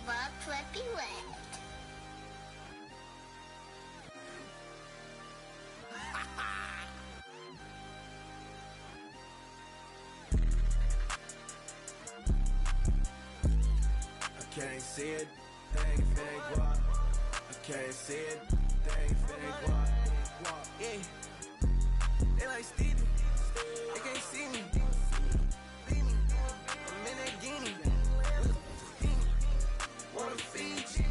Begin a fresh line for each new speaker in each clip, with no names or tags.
love Flippy Lift.
I can't see it, thing what? I can't see it, thing what? Yeah, they like Stevie, they can't see me. I'm in that guinea, wanna feed you.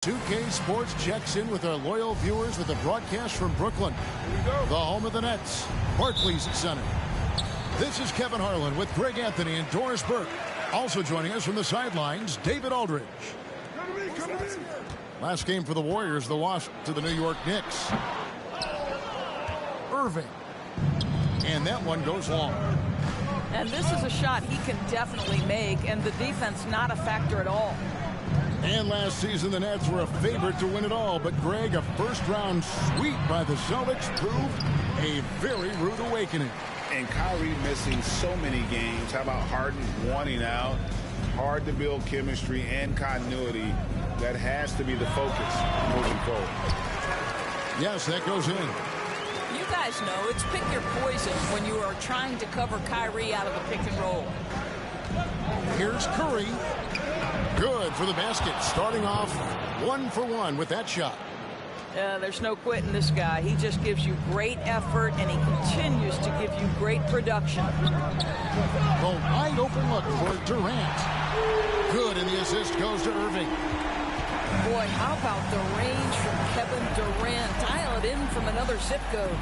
Two-K Sports checks in with our loyal viewers with a broadcast from Brooklyn, the home of the Nets, Barclays Center. This is Kevin Harlan with Greg Anthony and Doris Burke. Also joining us from the sidelines, David Aldridge. Last game for the Warriors, the wash to the New York Knicks. Irving. And that one goes long.
And this is a shot he can definitely make, and the defense not a factor at all.
And last season, the Nets were a favorite to win it all. But, Greg, a first-round sweep by the Celtics proved a very rude awakening.
And Kyrie missing so many games. How about Harden wanting out? Hard to build chemistry and continuity. That has to be the focus moving forward.
Yes, that goes in.
You guys know it's pick your poison when you are trying to cover Kyrie out of the pick and roll.
Here's Curry. Good for the basket. Starting off 1 for 1 with that shot.
There's no quitting this guy. He just gives you great effort, and he continues to give you great production.
The wide open look for Durant. Good, and the assist goes to Irving.
Boy, how about the range from Kevin Durant? Dial it in from another zip code.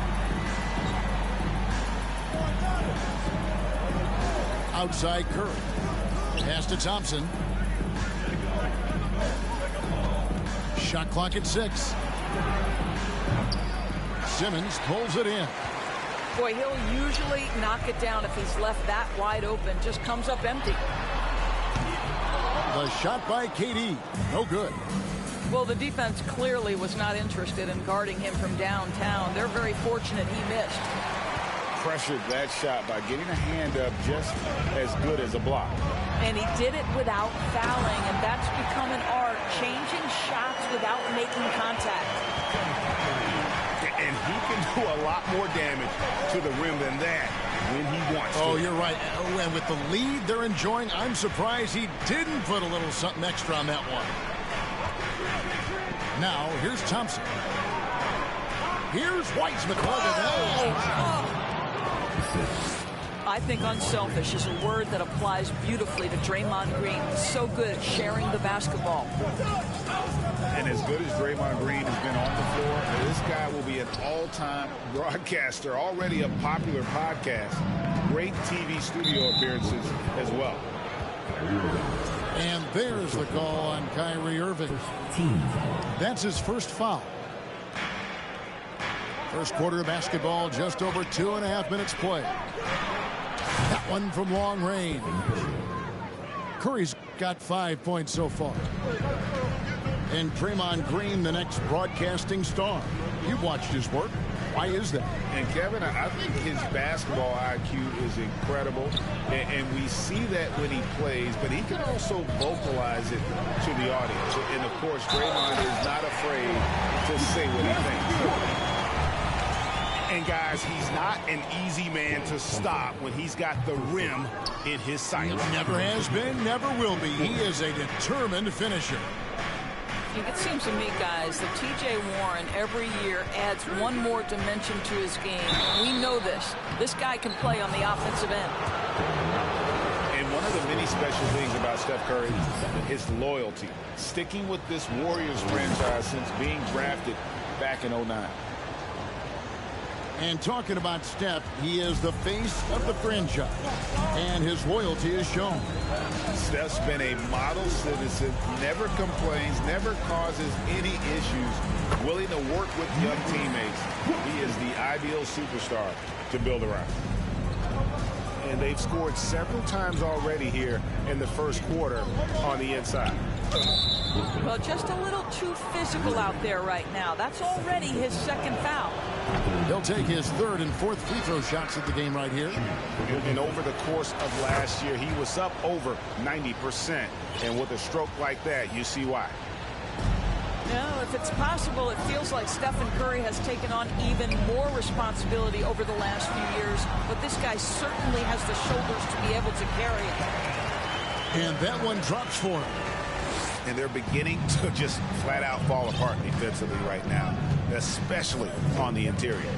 Outside Curry. Pass to Thompson. Shot clock at 6. Simmons pulls it in.
Boy, he'll usually knock it down if he's left that wide open. Just comes up empty.
The shot by KD. No good.
Well, the defense clearly was not interested in guarding him from downtown. They're very fortunate he missed.
Pressured that shot by getting a hand up just as good as a block.
And he did it without fouling, and that's become an art, changing shots without making contact.
And he can do a lot more damage to the rim than that when he wants to.
Oh, you're right. And with the lead they're enjoying, I'm surprised he didn't put a little something extra on that one. Now, here's Thompson. Here's Wiseman.
I think unselfish is a word that applies beautifully to Draymond Green. So good at sharing the basketball.
And as good as Draymond Green has been on the floor, this guy will be an all-time broadcaster, already a popular podcast. Great TV studio appearances as well.
And there's the call on Kyrie Irving. That's his first foul. First quarter of basketball, just over 2.5 minutes play. That one from long range. Curry's got 5 points so far. And Draymond Green, the next broadcasting star. You've watched his work. Why is that?
And Kevin, I think his basketball IQ is incredible, and we see that when he plays, but he can also vocalize it to the audience. And of course, Draymond is not afraid to say what he thinks.
And guys, he's not an easy man to stop when he's got the rim in his sight.
Never has been, never will be. He is a determined finisher.
It seems to me, guys, that T.J. Warren every year adds one more dimension to his game. We know this. This guy can play on the offensive end.
And one of the many special things about Steph Curry is his loyalty. Sticking with this Warriors franchise since being drafted back in 2009.
And talking about Steph, he is the face of the franchise, and his loyalty is shown.
Steph's been a model citizen, never complains, never causes any issues, willing to work with young teammates. He is the ideal superstar to build around. And they've scored several times already here in the first quarter on the inside.
Well, just a little too physical out there right now. That's already his second foul.
He'll take his third and fourth free throw shots at the game right here.
And over the course of last year, he was up over 90%. And with a stroke like that, you see why.
No, if it's possible, it feels like Stephen Curry has taken on even more responsibility over the last few years. But this guy certainly has the shoulders to be able to carry it.
And that one drops for him.
And they're beginning to just flat out fall apart defensively right now, especially on the interior.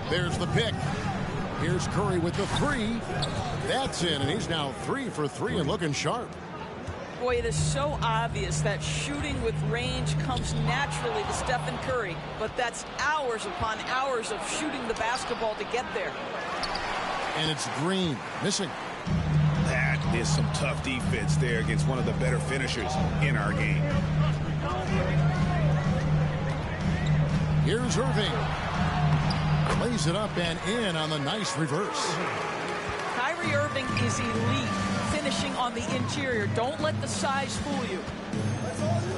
There's the pick. Here's Curry with the three. That's in, and he's now 3 for 3 and looking sharp.
Boy, it is so obvious that shooting with range comes naturally to Stephen Curry, but that's hours upon hours of shooting the basketball to get there.
And it's Green missing.
That is some tough defense there against one of the better finishers in our game.
Here's Irving. Lays it up and in on the nice reverse.
Kyrie Irving is elite, finishing on the interior. Don't let the size fool you.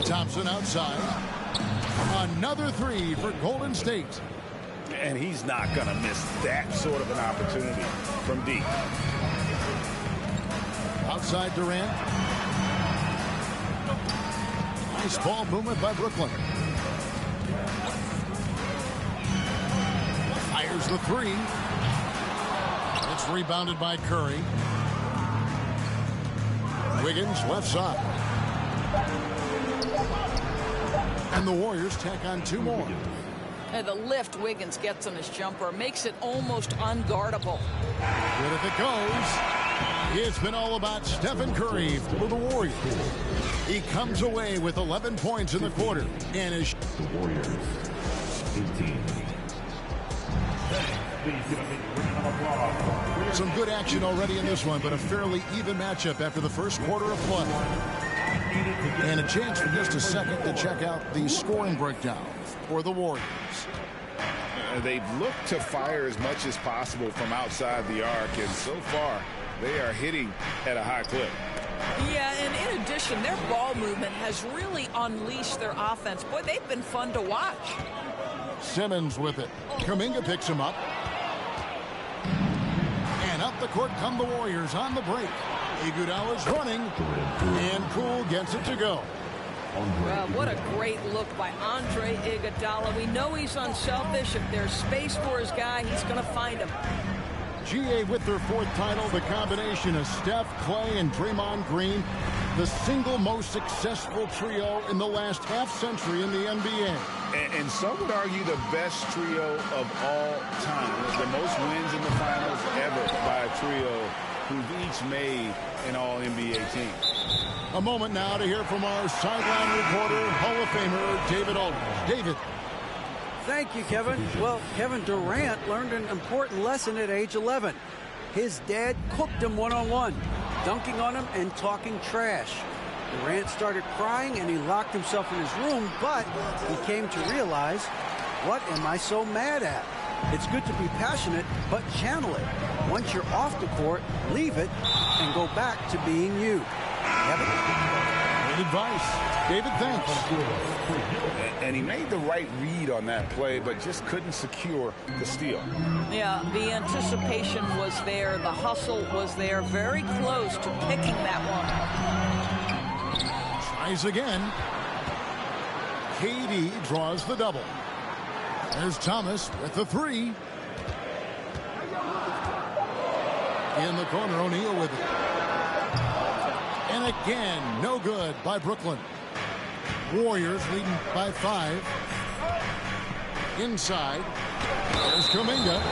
Thompson outside. Another three for Golden State.
And he's not going to miss that sort of an opportunity from deep.
Outside Durant. Nice ball movement by Brooklyn. Fires the three. It's rebounded by Curry. Wiggins left side. And the Warriors tack on 2 more.
The lift Wiggins gets on his jumper makes it almost unguardable.
Good if it goes. It's been all about Stephen Curry for the Warriors. He comes away with 11 points in the quarter and is
the Warriors 18.
some good action already in this one, but a fairly even matchup after the first quarter of play. And a chance for just a second to check out the scoring breakdown for the Warriors.
They've looked to fire as much as possible from outside the arc, and so far they are hitting at a high clip.
Yeah, and in addition, their ball movement has really unleashed their offense. Boy, they've been fun to watch.
Simmons with it. Kuminga picks him up. And up the court come the Warriors on the break. Iguodala's running, and Poole gets it to go.
Well, what a great look by Andre Iguodala. We know he's unselfish. If there's space for his guy, he's going to find him.
GA with their 4th title, the combination of Steph, Clay, and Draymond Green, the single most successful trio in the last half-century in the NBA.
And some would argue the best trio of all time. The most wins in the finals ever by a trio who've each made an All-NBA team.
A moment now to hear from our sideline reporter, Hall of Famer David Aldridge. David.
Thank you, Kevin. Well, Kevin Durant learned an important lesson at age 11. His dad cooked him one-on-one, dunking on him and talking trash. Durant started crying and he locked himself in his room, but he came to realize, what am I so mad at? It's good to be passionate, but channel it. Once you're off the court, leave it and go back to being you.
Good advice. David, thanks.
And he made the right read on that play, but just couldn't secure the steal.
Yeah, the anticipation was there. The hustle was there. Very close to picking that one.
Tries again. KD draws the double. There's Thomas with the three. In the corner, O'Neal with it. And again, no good by Brooklyn. Warriors leading by 5. Inside, there's Kuminga.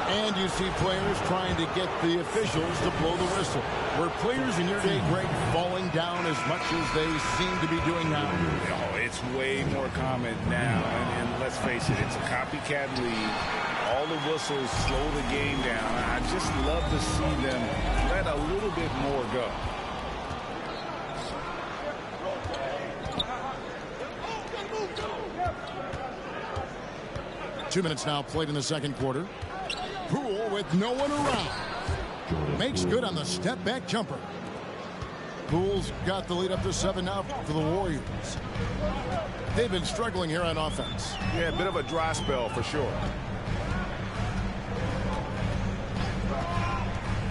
And you see players trying to get the officials to blow the whistle. Were players in your day, Greg, falling down as much as they seem to be doing now?
Oh, it's way more common now. And let's face it, it's a copycat league. All the whistles slow the game down. I just love to see them let a little bit more go.
Two minutes now played in the second quarter. Poole with no one around. Makes good on the step-back jumper. Poole's got the lead up to 7 now for the Warriors. They've been struggling here on offense.
Yeah, a bit of a dry spell for sure.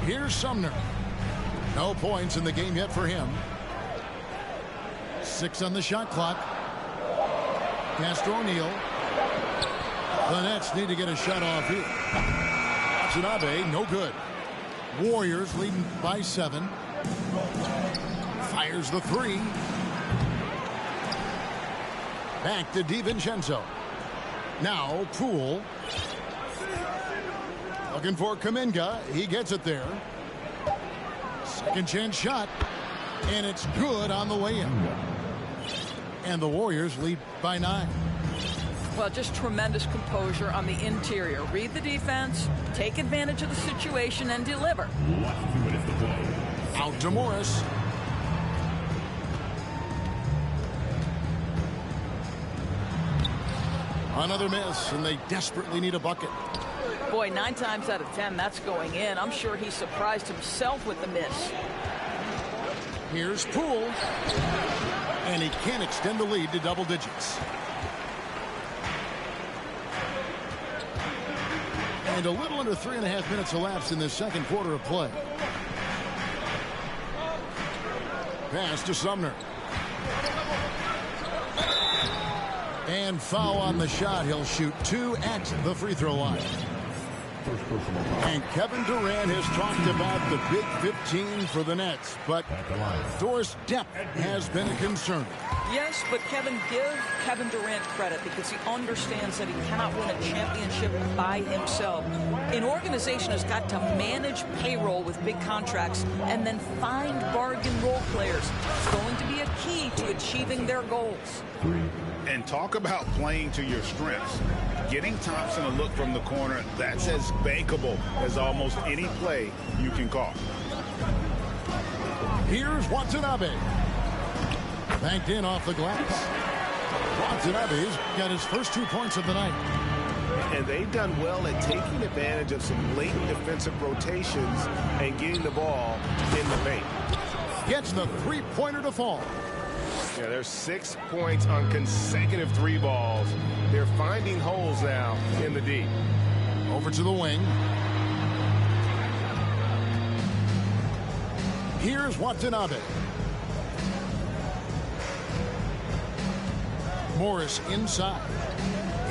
Here's Sumner. No points in the game yet for him. 6 on the shot clock. Castro O'Neal. The Nets need to get a shot off here. Watanabe, no good. Warriors leading by 7. Fires the 3. Back to DiVincenzo. Now Poole. Looking for Kuminga. He gets it there. Second chance shot. And it's good on the way in. And the Warriors lead by 9.
Well, just tremendous composure on the interior. Read the defense, take advantage of the situation, and deliver.
Out to Morris. Another miss, and they desperately need a bucket.
Boy, 9 times out of 10, that's going in. I'm sure he surprised himself with the miss.
Here's Poole. And he can't extend the lead to double digits. And a little under 3.5 minutes elapsed in this second quarter of play. Pass to Sumner. And foul on the shot. He'll shoot 2 at the free throw line. And Kevin Durant has talked about the Big 15 for the Nets, but Doris depth has been a concern.
Yes, but Kevin, give Kevin Durant credit because he understands that he cannot win a championship by himself. An organization has got to manage payroll with big contracts and then find bargain role players. It's going to be a key to achieving their goals.
And talk about playing to your strengths. Getting Thompson a look from the corner, that's as bankable as almost any play you can call.
Here's Watanabe. Banked in off the glass. Watanabe's got his first 2 points of the night.
And they've done well at taking advantage of some late defensive rotations and getting the ball in the paint.
Gets the three-pointer to fall.
Yeah, there's 6 points on consecutive 3 balls. They're finding holes now in the D.
Over to the wing. Here's Watanabe. Morris inside.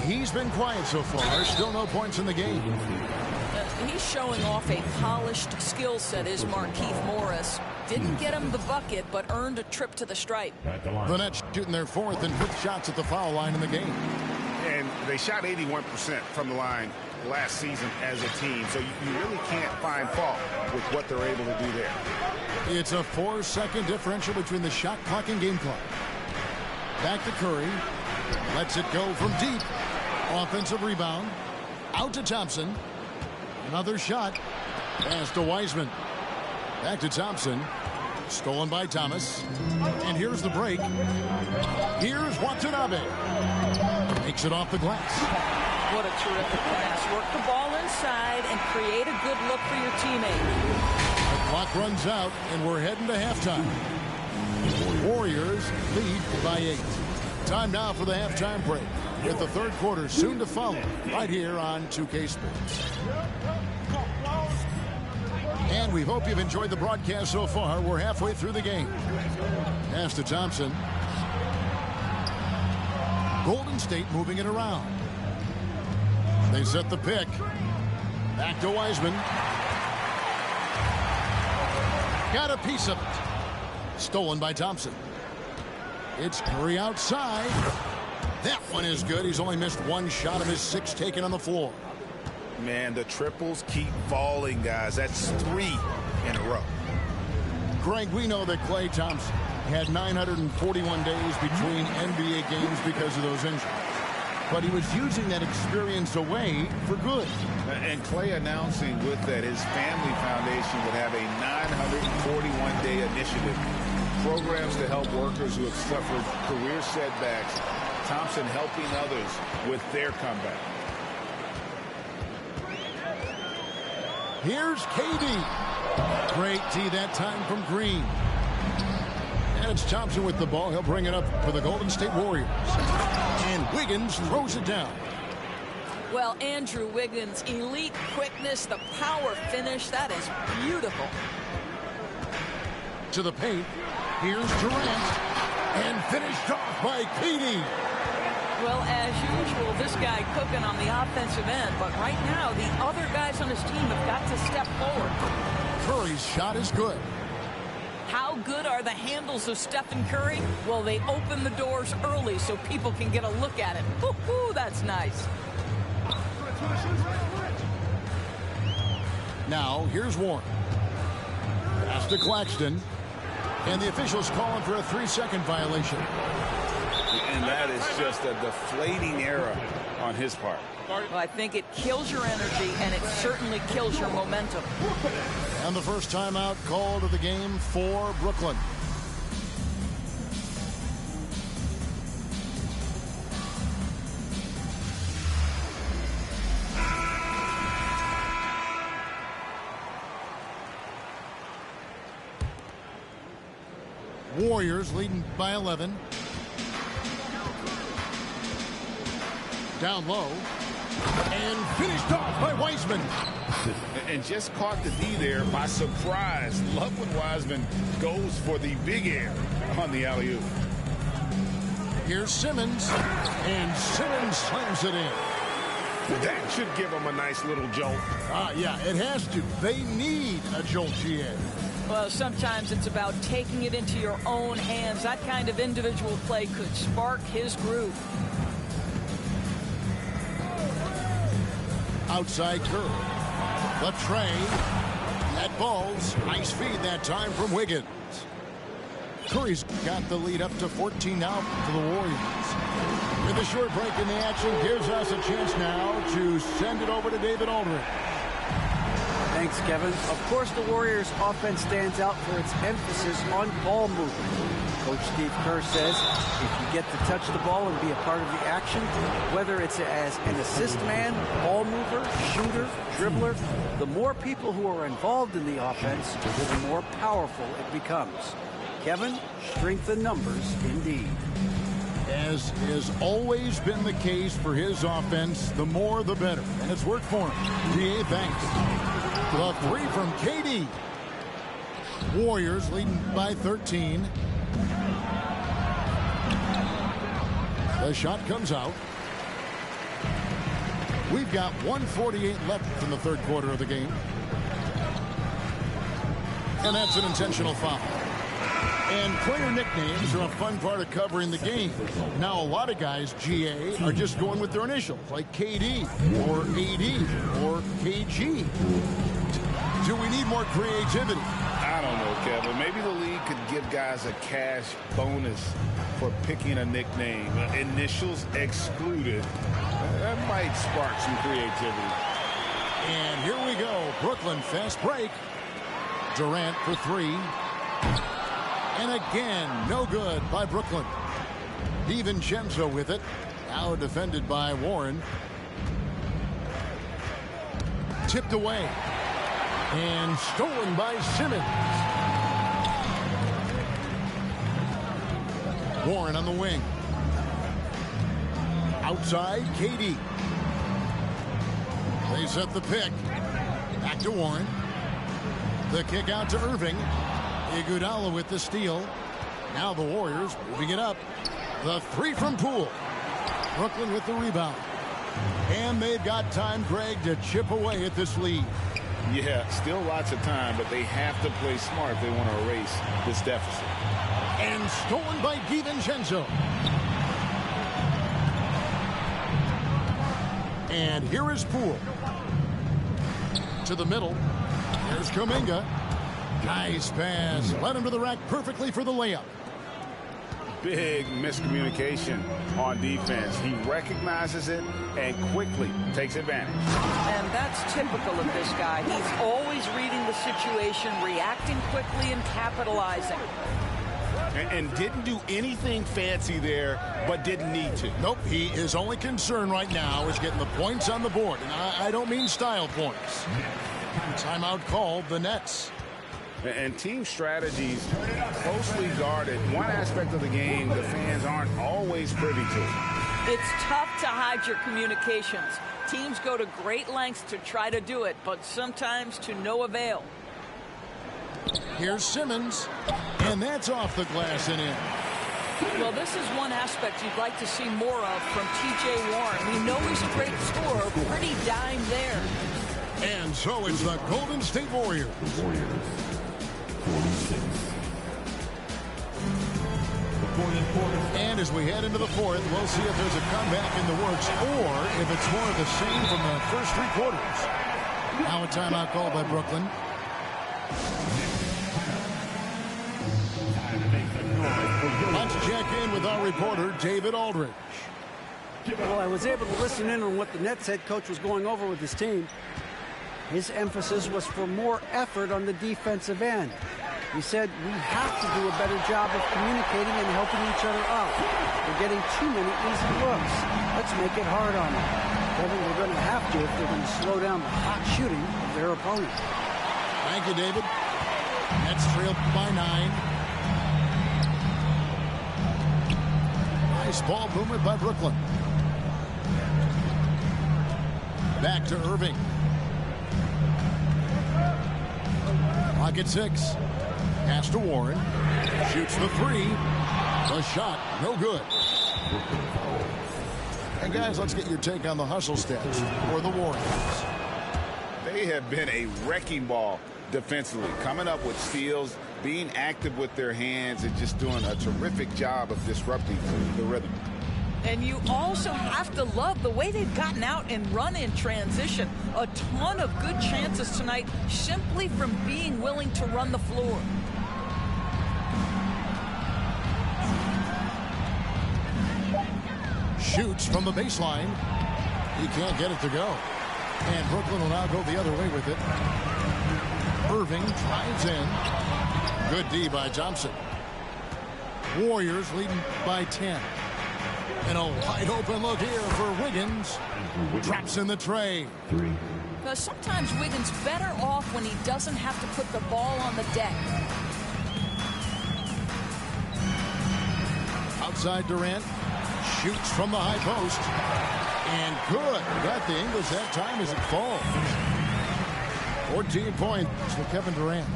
He's been quiet so far. Still no points in the game.
He's showing off a polished skill set, is Markieff Morris. Didn't get him the bucket, but earned a trip to the stripe.
The Nets shooting their 4th and 5th shots at the foul line in the game.
And they shot 81% from the line last season as a team, so you really can't find fault with what they're able to do there.
It's a 4-second differential between the shot clock and game clock. Back to Curry. Lets it go from deep. Offensive rebound. Out to Thompson. Another shot. Pass to Wiseman. Back to Thompson. Stolen by Thomas. And here's the break. Here's Watanabe. Makes it off the glass.
What a terrific pass. Work the ball inside and create a good look for your teammate.
Clock runs out, and we're heading to halftime. Warriors lead by 8. Time now for the halftime break, with the third quarter soon to follow, right here on 2K Sports. And we hope you've enjoyed the broadcast so far. We're halfway through the game. Pass to Thompson. Golden State moving it around. They set the pick. Back to Wiseman. Got a piece of it. Stolen by Thompson. It's Curry outside. That one is good. He's only missed one shot of his 6 taken on the floor.
Man, the triples keep falling, guys. That's 3 in a row.
Greg, we know that Klay Thompson had 941 days between NBA games because of those injuries. But he was using that experience away for good.
And Klay announcing with that his family foundation would have a 941-day initiative. Programs to help workers who have suffered career setbacks. Thompson helping others with their comeback.
Here's KD. Great D that time from Green. And it's Thompson with the ball. He'll bring it up for the Golden State Warriors. And Wiggins throws it down.
Well, Andrew Wiggins, elite quickness, the power finish. That is beautiful.
To the paint. Here's Durant. And finished off by KD.
Well, as usual, this guy cooking on the offensive end. But right now, the other guys on his team have got to step forward.
Curry's shot is good.
How good are the handles of Stephen Curry? Well, they open the doors early so people can get a look at it. Woo-hoo, that's nice.
Now, here's Warren. Pass to Claxton. And the officials calling for a 3-second violation.
And that is just a deflating error on his part.
Well, I think it kills your energy, and it certainly kills your momentum.
And the first timeout called of the game for Brooklyn. Warriors leading by 11. Down low. And finished off by Wiseman.
And just caught the D there by surprise. Love when Wiseman goes for the big air on the alley-oop.
Here's Simmons. And Simmons slams it in.
That should give them a nice little jolt.
Yeah, it has to. They need a jolt, GA.
Well, sometimes it's about taking it into your own hands. That kind of individual play could spark his groove.
Outside Curry. The tray. That ball's nice feed that time from Wiggins. Curry's got the lead up to 14 now for the Warriors. With a short break in the action, gives us a chance now to send it over to David Aldridge.
Thanks, Kevin. Of course, the Warriors' offense stands out for its emphasis on ball movement. Coach Steve Kerr says if you get to touch the ball and be a part of the action, whether it's as an assist man, ball mover, shooter, dribbler, the more people who are involved in the offense, the more powerful it becomes. Kevin, strength in numbers indeed.
As has always been the case for his offense, the more the better. And it's worked for him. DA, thanks. The three from KD. Warriors leading by 13. The shot comes out. We've got 1:48 left in the third quarter of the game. And that's an intentional foul. And player nicknames are a fun part of covering the game. Now, a lot of guys, GA, are just going with their initials, like KD or AD or KG. Do we need more creativity?
I don't know, Kevin. Maybe the league could give guys a cash bonus for picking a nickname. Initials excluded. That might spark some creativity.
And here we go. Brooklyn fast break. Durant for three. And again, no good by Brooklyn. DiVincenzo with it. Now defended by Warren. Tipped away. And stolen by Simmons. Warren on the wing. Outside, KD. They set the pick. Back to Warren. The kick out to Irving. Iguodala with the steal. Now the Warriors moving it up. The three from Poole. Brooklyn with the rebound. And they've got time, Greg, to chip away at this lead.
Yeah, still lots of time, but they have to play smart if they want to erase this deficit.
And stolen by DiVincenzo. And here is Poole. To the middle. Here's Kuminga. Nice pass. Led him to the rack perfectly for the layup.
Big miscommunication on defense. He recognizes it and quickly takes advantage.
And that's typical of this guy. He's always reading the situation, reacting quickly, and capitalizing.
And didn't do anything fancy there, but didn't need to.
Nope, his only concern right now is getting the points on the board. And I don't mean style points. Timeout called, the Nets.
And team strategies closely guarded. One aspect of the game the fans aren't always privy to.
It's tough to hide your communications. Teams go to great lengths to try to do it, but sometimes to no avail.
Here's Simmons, and that's off the glass and in.
Well, this is one aspect you'd like to see more of from T.J. Warren. We know he's a great scorer, pretty dime there.
And so it's the Golden State Warriors.
The Warriors, 46.
And as we head into the fourth, we'll see if there's a comeback in the works or if it's more of the same from the first three quarters. Now a timeout called by Brooklyn. Let's check in with our reporter, David Aldridge.
Well, I was able to listen in on what the Nets head coach was going over with his team. His emphasis was for more effort on the defensive end. He said, we have to do a better job of communicating and helping each other out. We're getting too many easy looks. Let's make it hard on them. Kevin, we're going to have to if they're going to slow down the hot shooting of their opponent.
Thank you, David. Nets trailed by 9. Nice ball movement by Brooklyn. Back to Irving. Clock at 6. Pass to Warren. Shoots the three. The shot, no good. And guys, let's get your take on the hustle stats for the Warriors.
They have been a wrecking ball defensively, coming up with steals, being active with their hands, and just doing a terrific job of disrupting the rhythm.
And you also have to love the way they've gotten out and run in transition. A ton of good chances tonight simply from being willing to run the floor.
Shoots from the baseline. He can't get it to go. And Brooklyn will now go the other way with it. Irving drives in. Good D by Thompson. Warriors leading by 10. And a wide open look here for Wiggins. Drops in the tray.
3.
Because sometimes Wiggins better off when he doesn't have to put the ball on the deck.
Outside Durant. Shoots from the high post. And good. Got the English that time as it falls. 14 points for Kevin Durant.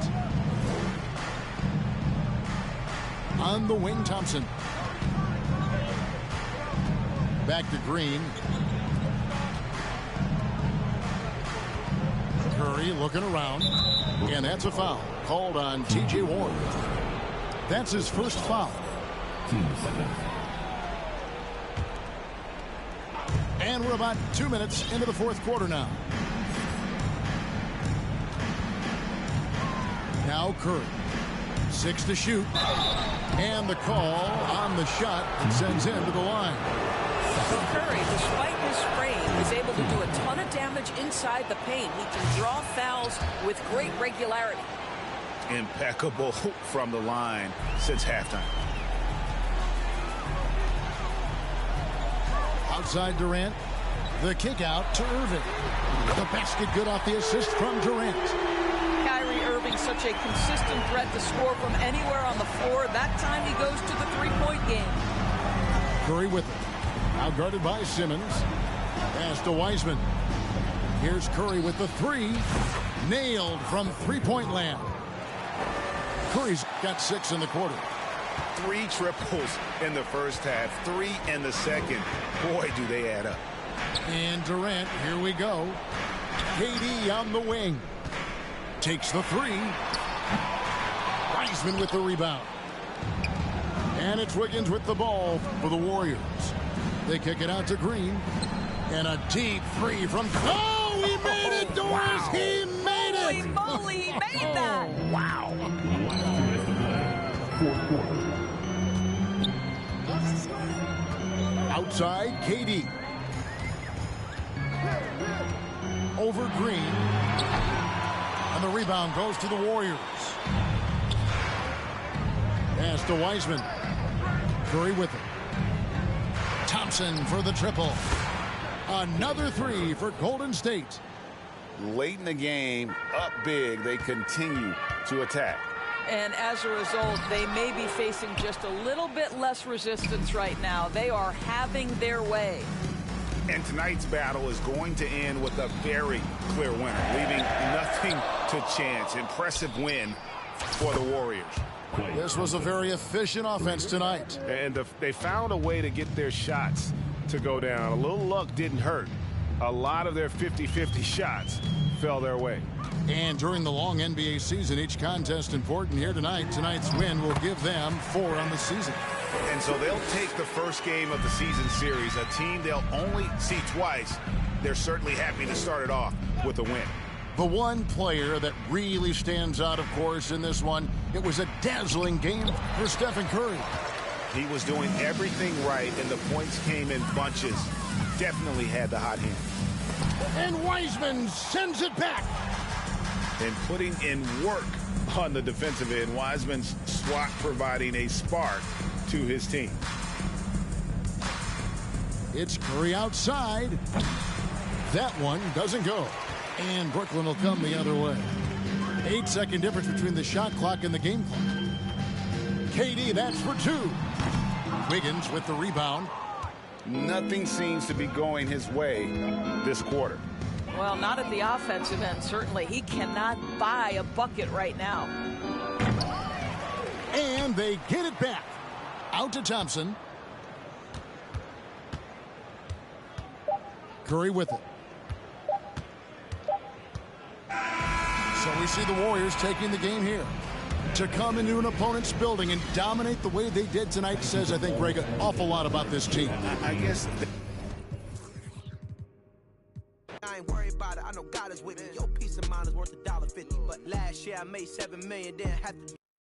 On the wing, Thompson. Back to Green. Curry looking around. And that's a foul called on T.J. Warren. That's his first foul.
Team 7.
And we're about 2 minutes into the fourth quarter now. Now Curry. 6 to shoot. And the call on the shot that sends him to the line.
So Curry, despite his frame, is able to do a ton of damage inside the paint. He can draw fouls with great regularity.
Impeccable from the line since halftime.
Outside Durant. The kick out to Irving. The basket good off the assist from Durant.
such a consistent threat to score from anywhere on the floor. That time he goes to the three-point game.
Curry with it. Now guarded by Simmons. Pass to Wiseman. Here's Curry with the three. Nailed from three-point land. Curry's got 6 in the quarter.
3 triples in the first half, 3 in the second. Boy, do they add up.
And Durant, here we go. KD on the wing. Takes the three. Wiseman with the rebound. And it's Wiggins with the ball for the Warriors. They kick it out to Green. And a deep three from... Oh, he made it, Doris!
Wow.
He made it!
Holy moly, he made that!
Wow.
Fourth quarter.
Outside, KD. Over Green. And the rebound goes to the Warriors. Pass to Wiseman. Curry with it. Thompson for the triple. Another three for Golden State.
Late in the game, up big, they continue to attack.
And as a result, they may be facing just a little bit less resistance right now. They are having their way.
And tonight's battle is going to end with a very clear winner, leaving nothing to chance. Impressive win for the Warriors.
This was a very efficient offense tonight.
And they found a way to get their shots to go down. A little luck didn't hurt. A lot of their 50-50 shots fell their way.
And during the long NBA season, each contest important here tonight. Tonight's win will give them 4 on the season.
And so they'll take the first game of the season series, a team they'll only see twice. They're certainly happy to start it off with a win.
The one player that really stands out, of course, in this one, it was a dazzling game for Stephen Curry.
He was doing everything right, and the points came in bunches. Definitely had the hot hand.
And Wiseman sends it back.
And putting in work on the defensive end, Wiseman's swat providing a spark to his team.
It's Curry outside. That one doesn't go. And Brooklyn will come the other way. 8-second difference between the shot clock and the game clock. KD, that's for 2. Wiggins with the rebound.
Nothing seems to be going his way this quarter.
Well, not at the offensive end, certainly. He cannot buy a bucket right now.
And they get it back. Out to Thompson. Curry with it. So we see the Warriors taking the game here. To come into an opponent's building and dominate the way they did tonight says, I think, Greg, an awful lot about this team.
I guess...
I ain't worried about it. I know God is with me. Your peace of mind is worth $1.50. But last year I made $7 million, didn't have to